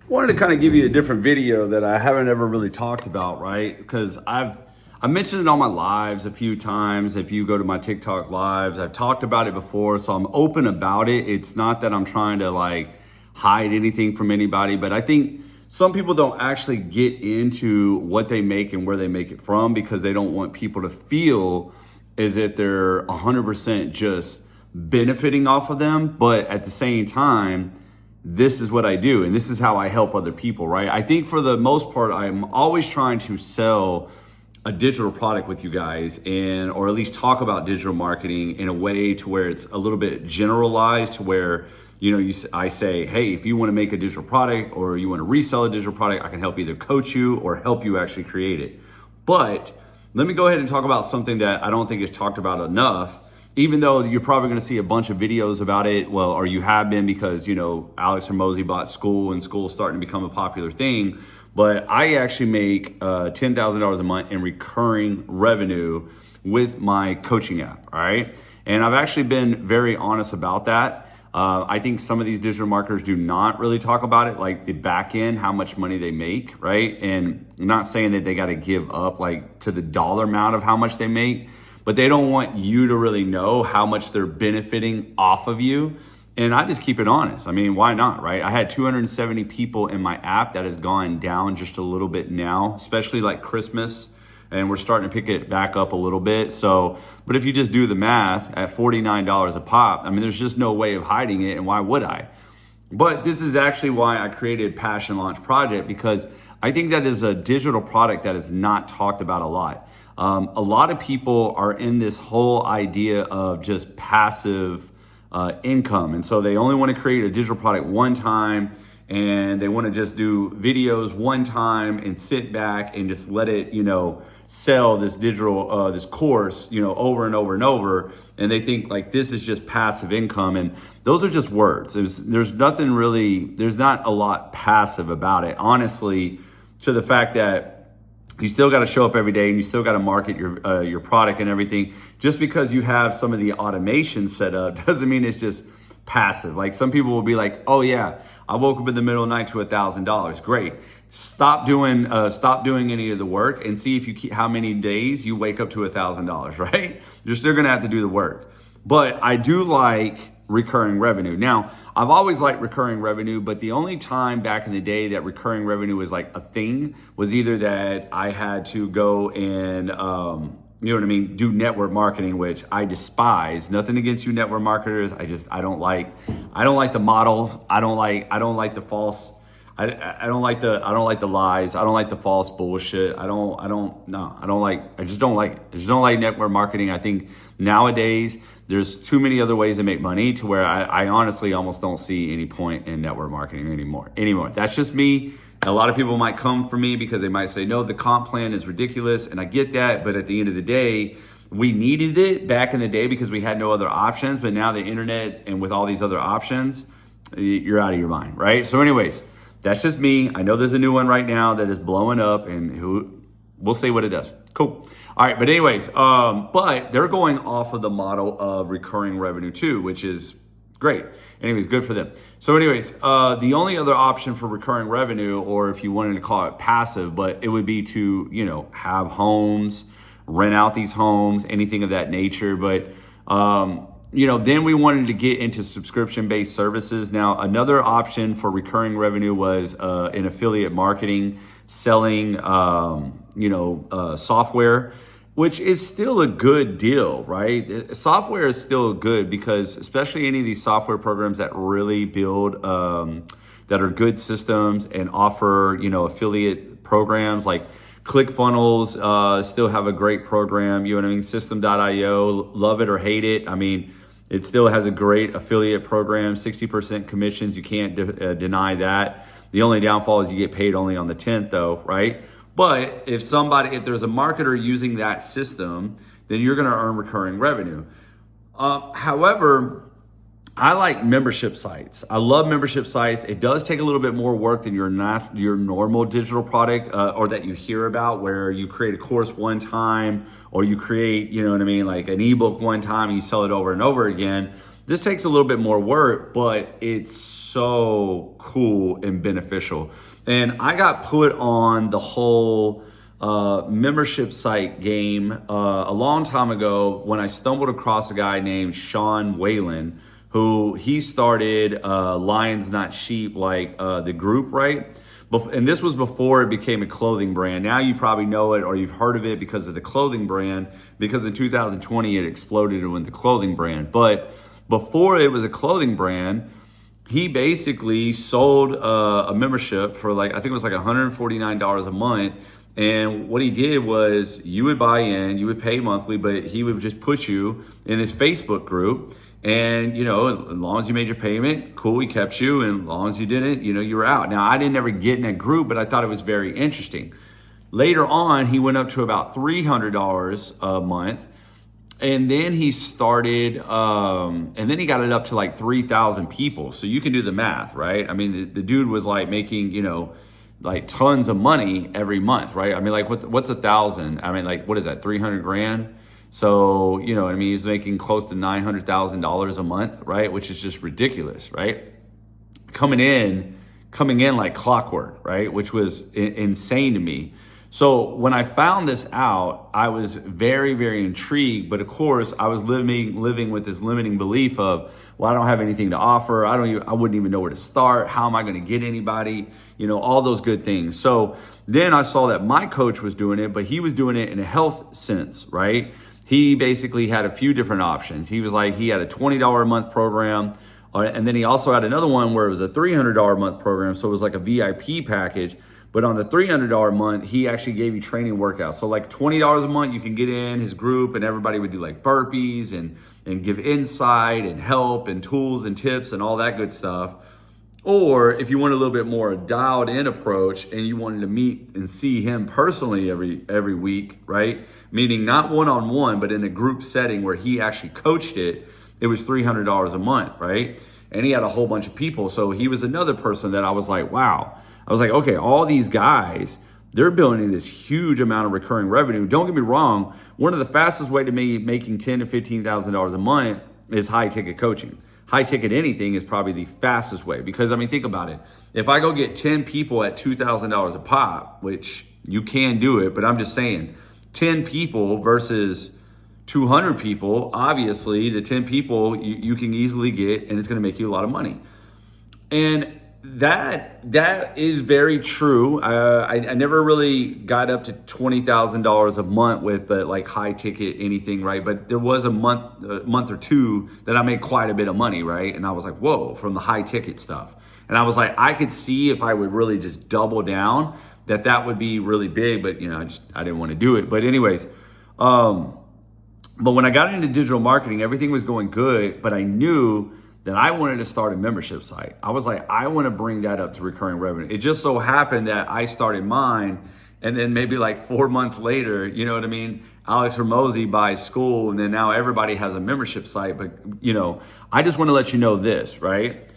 Wanted to kind of give you a different video that I haven't ever really talked about, right? Because I mentioned it on my lives a few times. If you go to my TikTok lives, I've talked about it before, so I'm open about it. It's not that I'm trying to like hide anything from anybody, but I think some people don't actually get into what they make and where they make it from because they don't want people to feel as if they're 100% just benefiting off of them. But at the same time, this is what I do and this is how I help other people, right? I think for the most part, I'm always trying to sell a digital product with you guys and or at least talk about digital marketing in a way to where it's a little bit generalized to where I say, hey, if you want to make a digital product or you want to resell a digital product, I can help either coach you or help you actually create it. But let me go ahead and talk about something that I don't think is talked about enough, even though you're probably going to see a bunch of videos about it. Well, or you have been because, Alex Hormozi bought Skool and Skool's starting to become a popular thing. But I actually make $10,000 a month in recurring revenue with my coaching app, all right? And I've actually been very honest about that. I think some of these digital marketers do not really talk about it, like the back end, how much money they make, right? And I'm not saying that they got to give up like to the dollar amount of how much they make, but they don't want you to really know how much they're benefiting off of you. And I just keep it honest. I mean, why not, right? I had 270 people in my app. That has gone down just a little bit now, especially like Christmas. And we're starting to pick it back up a little bit. So, but if you just do the math at $49 a pop, I mean, there's just no way of hiding it. And why would I? But this is actually why I created Passion Launch Project, because I think that is a digital product that is not talked about a lot. A lot of people are in this whole idea of just passive income. And so they only want to create a digital product one time and they want to just do videos one time and sit back and just let it, sell this digital, this course, over and over and over. And they think like this is just passive income. And those are just words. There's nothing really, there's not a lot passive about it, honestly, to the fact that you still got to show up every day and you still got to market your product and everything. Just because you have some of the automation set up doesn't mean it's just passive. Like some people will be like, oh yeah, I woke up in the middle of the night to $1,000. Great. Stop doing any of the work and see if you keep how many days you wake up to $1,000, right? You're still going to have to do the work. But I do like recurring revenue. Now, I've always liked recurring revenue, but the only time back in the day that recurring revenue was like a thing was either that I had to go and, do network marketing, which I despise. Nothing against you network marketers. I don't like the model. I don't like the false. I don't like the lies. I don't like the false bullshit. I just don't like it. I just don't like network marketing. I think nowadays there's too many other ways to make money to where I honestly almost don't see any point in network marketing anymore. That's just me. A lot of people might come for me because they might say, no, the comp plan is ridiculous. And I get that. But at the end of the day, we needed it back in the day because we had no other options. But now the internet and with all these other options, you're out of your mind, right? So anyways, that's just me. I know there's a new one right now that is blowing up and we'll see what it does. Cool. All right. But anyways, but they're going off of the model of recurring revenue too, which is great. Anyways, good for them. So anyways, the only other option for recurring revenue, or if you wanted to call it passive, but it would be to, have homes, rent out these homes, anything of that nature. But, then we wanted to get into subscription-based services. Now, another option for recurring revenue was in affiliate marketing, selling, software, which is still a good deal, right? Software is still good because especially any of these software programs that really build, that are good systems and offer, affiliate programs like ClickFunnels still have a great program, System.io, love it or hate it. I mean, it still has a great affiliate program, 60% commissions. You can't deny that. The only downfall is you get paid only on the 10th though, right? But if there's a marketer using that system, then you're going to earn recurring revenue. However, I like membership sites. I love membership sites. It does take a little bit more work than your normal digital product or that you hear about, where you create a course one time or you create, like an ebook one time and you sell it over and over again. This takes a little bit more work, but it's so cool and beneficial. And I got put on the whole membership site game a long time ago when I stumbled across a guy named Sean Whalen, who he started Lions Not Sheep, like the group, right? And this was before it became a clothing brand. Now you probably know it or you've heard of it because of the clothing brand, because in 2020 it exploded and went the clothing brand. But before it was a clothing brand, he basically sold a membership for like, I think it was like $149 a month. And what he did was you would buy in, you would pay monthly, but he would just put you in this Facebook group. And, you know, as long as you made your payment, cool, he kept you. And as long as you didn't, you know, you were out. Now, I didn't ever get in that group, but I thought it was very interesting. Later on, he went up to about $300 a month. And then he started, and then he got it up to like 3,000 people. So you can do the math, right? I mean, the dude was like making, you know, like tons of money every month, right? I mean, like what's 1,000? I mean, like, what is that, 300 grand? So, you know, I mean, he's making close to $900,000 a month, right? Which is just ridiculous, right? Coming in like clockwork, right? Which was insane to me. So when I found this out, I was very, very intrigued. But of course, I was living with this limiting belief of, well, I don't have anything to offer. I wouldn't even know where to start. How am I going to get anybody? You know, all those good things. So then I saw that my coach was doing it, but he was doing it in a health sense, right? He basically had a few different options. He was like, he had a $20 a month program. And then he also had another one where it was a $300 a month program. So it was like a VIP package. But on the $300 a month, he actually gave you training workouts. So like $20 a month, you can get in his group and everybody would do like burpees and give insight and help and tools and tips and all that good stuff. Or if you want a little bit more dialed in approach and you wanted to meet and see him personally every week, right? Meaning not one-on-one, but in a group setting where he actually coached it, it was $300 a month, right? And he had a whole bunch of people. So he was another person that I was like, wow. I was like, okay, all these guys, they're building this huge amount of recurring revenue. Don't get me wrong. One of the fastest way to me making $10,000 to $15,000 a month is high ticket coaching. High ticket anything is probably the fastest way because, I mean, think about it. If I go get 10 people at $2,000 a pop, which you can do it, but I'm just saying 10 people versus 200 people, obviously the 10 people you can easily get and it's going to make you a lot of money. And that is very true. I never really got up to $20,000 a month with like high ticket anything, right? But there was a month or two that I made quite a bit of money, right? And I was like, whoa, from the high ticket stuff. And I was like, I could see if I would really just double down that would be really big, but you know, I didn't want to do it. But anyways, but when I got into digital marketing, everything was going good, but I knew that I wanted to start a membership site. I was like, I want to bring that up to recurring revenue. It just so happened that I started mine, and then maybe like 4 months later, you know what I mean? Alex Hormozi buys school, and then now everybody has a membership site. But you know, I just want to let you know this, right?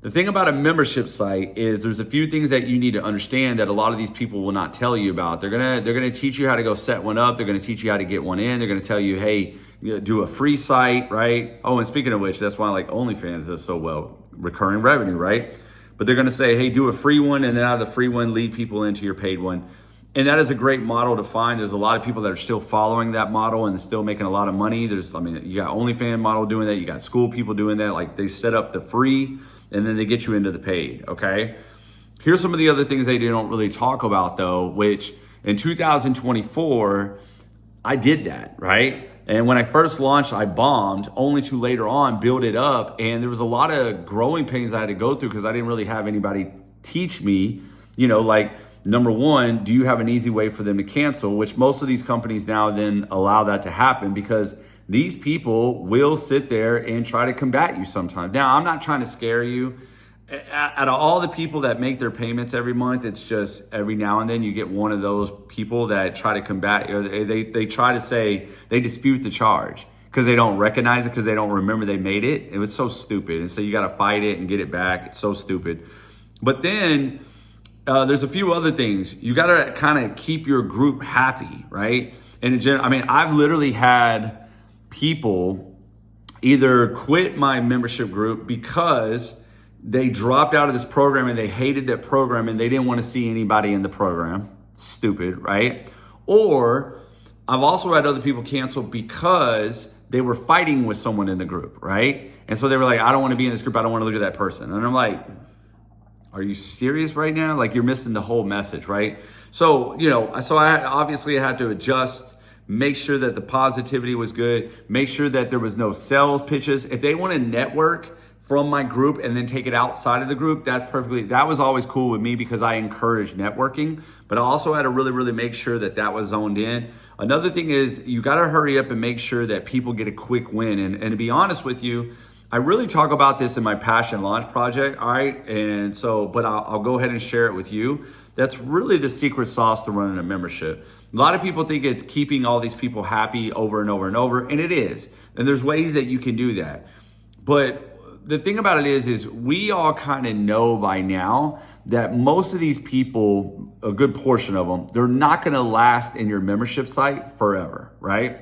The thing about a membership site is there's a few things that you need to understand that a lot of these people will not tell you about. They're gonna teach you how to go set one up. They're gonna teach you how to get one in. They're gonna tell you, hey, do a free site, right? Oh, and speaking of which, that's why like OnlyFans does so well, recurring revenue, right? But they're gonna say, hey, do a free one, and then out of the free one, lead people into your paid one. And that is a great model to find. There's a lot of people that are still following that model and still making a lot of money. You got OnlyFans model doing that. You got school people doing that. Like they set up the free and then they get you into the paid, okay? Here's some of the other things they don't really talk about though, which in 2024, I did that, right? And when I first launched, I bombed, only to later on build it up. And there was a lot of growing pains I had to go through because I didn't really have anybody teach me, you know, like number one, do you have an easy way for them to cancel? Which most of these companies now then allow that to happen because these people will sit there and try to combat you sometimes. Now, I'm not trying to scare you. Out of all the people that make their payments every month, it's just every now and then you get one of those people that try to combat, or they try to say, they dispute the charge because they don't recognize it, because they don't remember they made it. It was so stupid. And so you got to fight it and get it back. It's so stupid. But then there's a few other things. You got to kind of keep your group happy, right? And in general, I mean, I've literally had people either quit my membership group because they dropped out of this program and they hated that program and they didn't want to see anybody in the program. Stupid, right? Or I've also had other people cancel because they were fighting with someone in the group, right? And so they were like, I don't want to be in this group. I don't want to look at that person. And I'm like, are you serious right now? Like, you're missing the whole message, right? So, so I obviously had to adjust, make sure that the positivity was good, make sure that there was no sales pitches. If they want to network from my group and then take it outside of the group, that was always cool with me because I encourage networking. But I also had to really, really make sure that that was zoned in. Another thing is you got to hurry up and make sure that people get a quick win. And to be honest with you, I really talk about this in my Passion Launch project, all right? And so, but I'll go ahead and share it with you. That's really the secret sauce to running a membership. A lot of people think it's keeping all these people happy over and over and over, and it is. And there's ways that you can do that. But the thing about it is we all kind of know by now that most of these people, a good portion of them, they're not going to last in your membership site forever, right?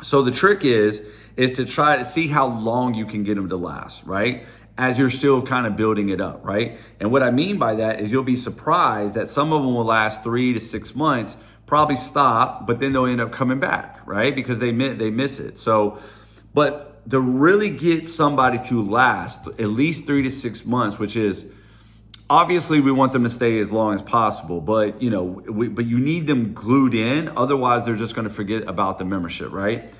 So the trick is to try to see how long you can get them to last, right? As you're still kind of building it up, right? And what I mean by that is you'll be surprised that some of them will last 3 to 6 months, probably stop, but then they'll end up coming back, right? Because they miss it. So, but to really get somebody to last at least 3 to 6 months, which is obviously we want them to stay as long as possible, but but you need them glued in. Otherwise, they're just going to forget about the membership, right?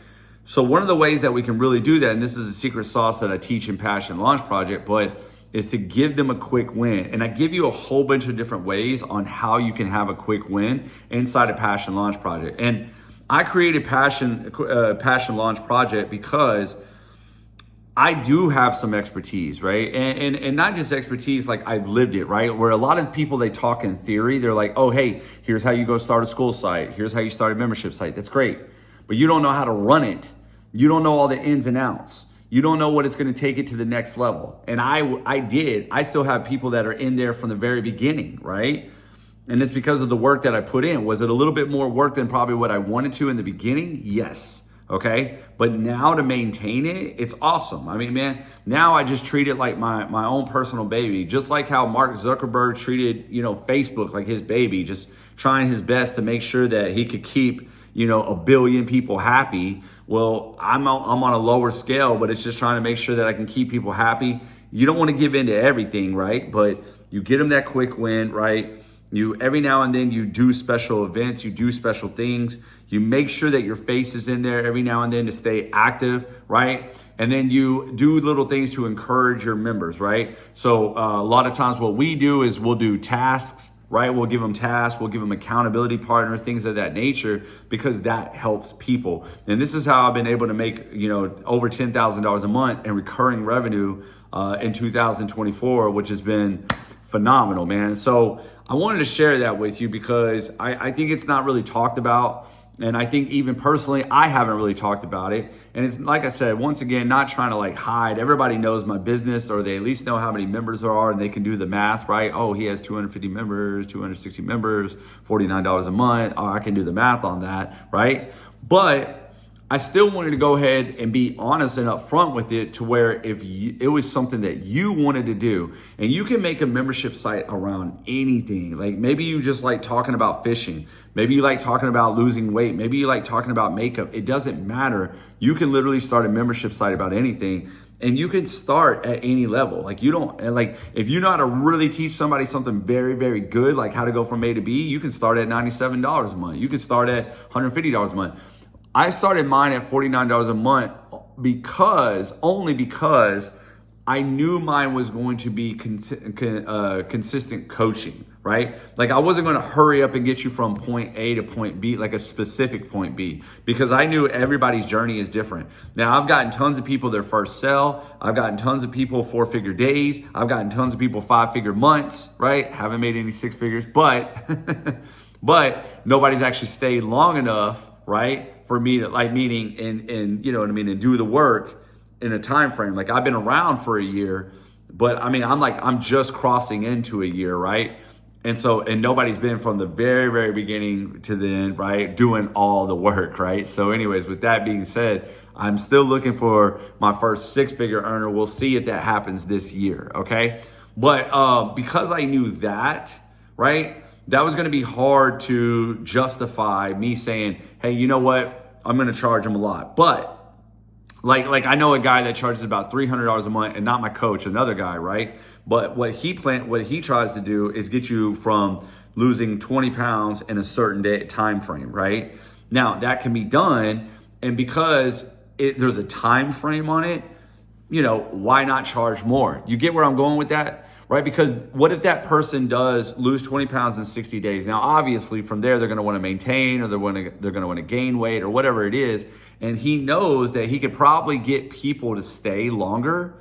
So one of the ways that we can really do that, and this is a secret sauce that I teach in Passion Launch Project, but is to give them a quick win. And I give you a whole bunch of different ways on how you can have a quick win inside a Passion Launch Project. And I created Passion Launch Project because I do have some expertise, right? And not just expertise, like I've lived it, right? Where a lot of people, they talk in theory. They're like, oh, hey, here's how you go start a school site. Here's how you start a membership site. That's great. But you don't know how to run it. You don't know all the ins and outs. You don't know what it's going to take it to the next level. And I did. I still have people that are in there from the very beginning, right? And it's because of the work that I put in. Was it a little bit more work than probably what I wanted to in the beginning? Yes. Okay. But now to maintain it, it's awesome. I mean, man, now I just treat it like my own personal baby, just like how Mark Zuckerberg treated, Facebook like his baby, just trying his best to make sure that he could keep, a billion people happy. Well, I'm on a lower scale, but it's just trying to make sure that I can keep people happy. You don't want to give in to everything, right? But you get them that quick win, right? You every now and then you do special events, you do special things. You make sure that your face is in there every now and then to stay active, right? And then you do little things to encourage your members, right? So a lot of times what we do is we'll do tasks, right? We'll give them tasks, we'll give them accountability partners, things of that nature, because that helps people. And this is how I've been able to make, over $10,000 a month in recurring revenue in 2024, which has been phenomenal, man. So I wanted to share that with you because I think it's not really talked about. And I think even personally, I haven't really talked about it. And it's like I said, once again, not trying to hide. Everybody knows my business, or they at least know how many members there are and they can do the math, right? Oh, he has 250 members, 260 members, $49 a month. Oh, I can do the math on that, right? But I still wanted to go ahead and be honest and upfront with it to where if it was something that you wanted to do, and you can make a membership site around anything. Like maybe you just like talking about fishing. Maybe you like talking about losing weight. Maybe you like talking about makeup. It doesn't matter. You can literally start a membership site about anything, and you can start at any level. If you know how to really teach somebody something very, very good, like how to go from A to B, you can start at $97 a month. You can start at $150 a month. I started mine at $49 a month only because I knew mine was going to be consistent coaching, right? Like I wasn't going to hurry up and get you from point A to point B, like a specific point B, because I knew everybody's journey is different. Now I've gotten tons of people their first sell. I've gotten tons of people 4-figure days. I've gotten tons of people 5-figure months, right? Haven't made any 6 figures, but nobody's actually stayed long enough, right? For me to meaning and you know what I mean, and do the work in a time frame. Like I've been around for a year, but I'm just crossing into a year, right? And nobody's been from the very, very beginning to the end, right? Doing all the work, right? So anyways, with that being said, I'm still looking for my first 6-figure earner. We'll see if that happens this year, okay? But because I knew that, right? That was gonna be hard to justify me saying, hey, you know what? I'm gonna charge them a lot. But like I know a guy that charges about $300 a month, and not my coach, another guy, right? But what he tries to do is get you from losing 20 pounds in a certain time frame, right? Now that can be done, and because there's a time frame on it, why not charge more? You get where I'm going with that, right? Because what if that person does lose 20 pounds in 60 days? Now, obviously, from there, they're going to want to maintain, or they're going to want to gain weight, or whatever it is. And he knows that he could probably get people to stay longer.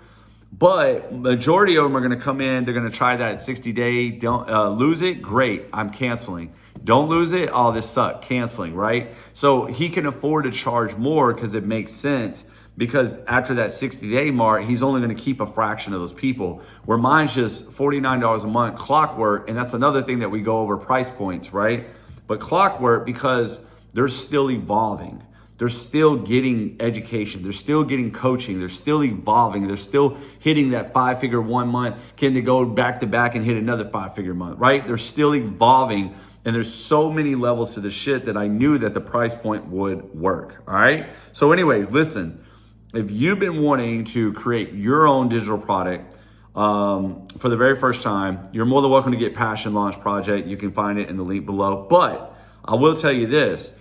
But majority of them are going to come in. They're going to try that 60-day. Don't lose it. Great. I'm canceling. Don't lose it. Oh, this sucked. Canceling, right? So he can afford to charge more because it makes sense. Because after that 60-day mark, he's only going to keep a fraction of those people. Where mine's just $49 a month, Clockwork, and that's another thing that we go over price points, right? But Clockwork, because they're still evolving. They're still getting education. They're still getting coaching. They're still evolving. They're still hitting that 5-figure 1 month. Can they go back to back and hit another 5-figure month, right? They're still evolving. And there's so many levels to the shit that I knew that the price point would work, all right? So anyways, listen, if you've been wanting to create your own digital product for the very first time, you're more than welcome to get Passion Launch Project. You can find it in the link below. But I will tell you this.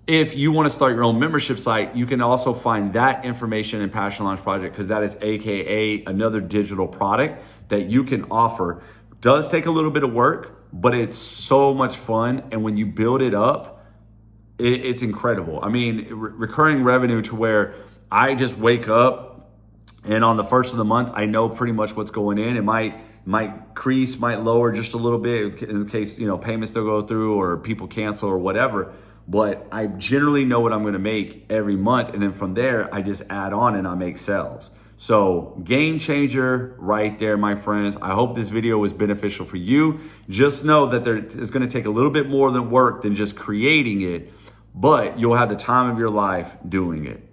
If you want to start your own membership site, you can also find that information in Passion Launch Project, because that is AKA another digital product that you can offer. Does take a little bit of work, but it's so much fun. And when you build it up, it's incredible. I mean, recurring revenue to where I just wake up and on the first of the month, I know pretty much what's going in. It might increase, might lower just a little bit in case, payments don't go through or people cancel or whatever. But I generally know what I'm going to make every month. And then from there, I just add on and I make sales. So game changer right there, my friends. I hope this video was beneficial for you. Just know that it's going to take a little bit more than work than just creating it, but you'll have the time of your life doing it.